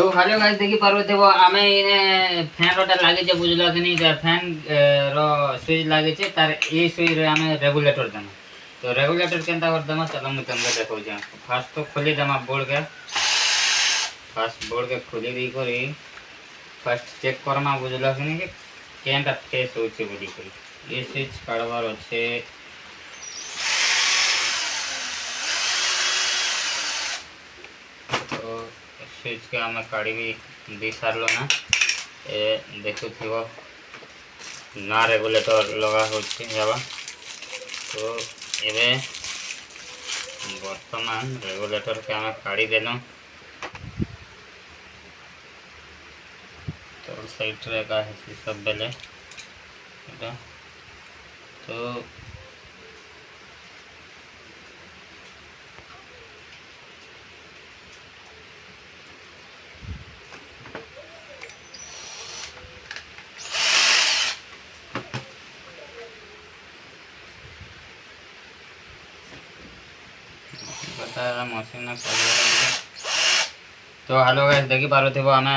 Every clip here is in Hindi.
तो हेलो गाइस देखि पार्वती आमे इने फैन रोटा लागे जे बुझलो कि नहीं फैन रो स्विच लागे छे तार ए स्विच रे आमे रेगुलेटर देना। तो रेगुलेटर केनता कर देमा चलो मु तुमके देखौ जे फास्ट तो खोली देमा बोर्ड के फास्ट बोर्ड के खोली दी करी फास्ट चेक करमा बुझलो कि नहीं केनता फेस होचे बोली करी ए स्विच काढवार अछि। तो स्विच के आम काढ़ी दी सारल ना ए देखुव ना रेगुलेटर लगा होगा। तो ये बर्तमान रेगुलेटर के आम काढ़ी देलु तो साइड रे का है सब बेले तो मशीन तो हेलो गाइस देखि पारो आमे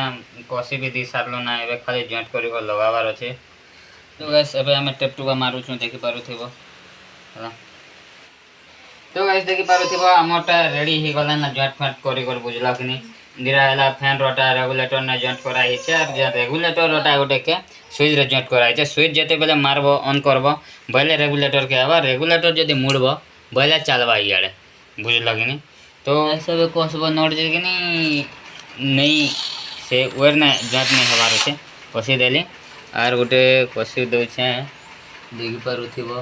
कसी भी दी सारलो ना एबे खाली जॉइंट करी को लगावार अछि। तो गाइस एबे आमे टेप टुका मारू छु देखि पारो हला। तो गाइस देखि पारो हमरटा रेडी ही गला ना जॉइंट फाट करी कर बुझला कि नहीं दिरा हला फैन रोटा रेगुलेटर ना जॉइंट करा ही छै और जे रेगुलेटर रोटा गोटे के स्विच रे जॉइंट करा छै। स्विच जते बेले मारबो ऑन करबो बले रेगुलेटर के आबा रेगुलेटर जदी मुड़बो बले चलबा इयाडे बुझल कि नहीं। तो सब कसब नट जे कि नहीं से वेर ना जॉइंट नहीं हबार अच्छे कसी देली आर गोटे कसी दे देखि पारुथिबो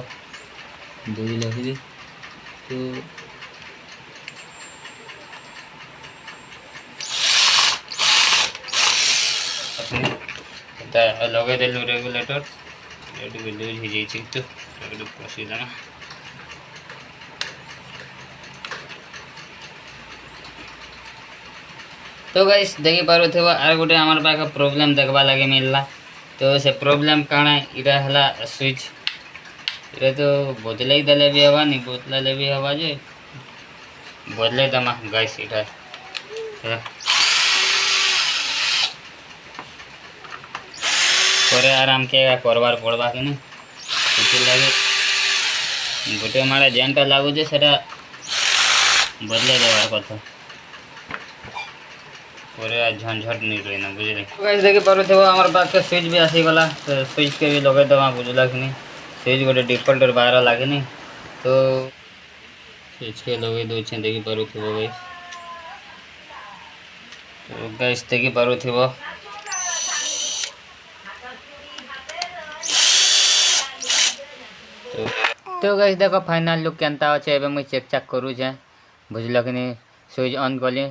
दुई लगी तो लगे देलु रेगुलेटर लूज हो जाइए तो कसी देना। तो गाइस देखि पारुथिबो आर गोटे हमर पाखे प्रॉब्लम देखबा लगे मिलला। तो से प्रॉब्लम काना इरा हला स्विच इरा तो बदले देले भी हवा नहीं बदले भी हवा जे बदले दमा गाइस इटा करे आराम के करबार पड़बा कि नहीं इति लगे गोटे मारे जेनटा लागु जे सेटा बदले देबार कथा झंझट नहीं रहना बुझे। गाइस देखि पारुथिबो हमर पास के स्विच भी आसी गला तो स्विच के भी लगे दवा बुझला कि नहीं स्विच गोटे डिफॉल्ट बाहर लागे नहीं तो स्विच के लगे दो छे देखि पारुथिबो गाइस। तो गाइस देखि पारुथिबो तो गाइस देखो फाइनल लुक केनता अछि एबे मुई चेक चेक करू जे बुझला कि नहीं स्विच ऑन कली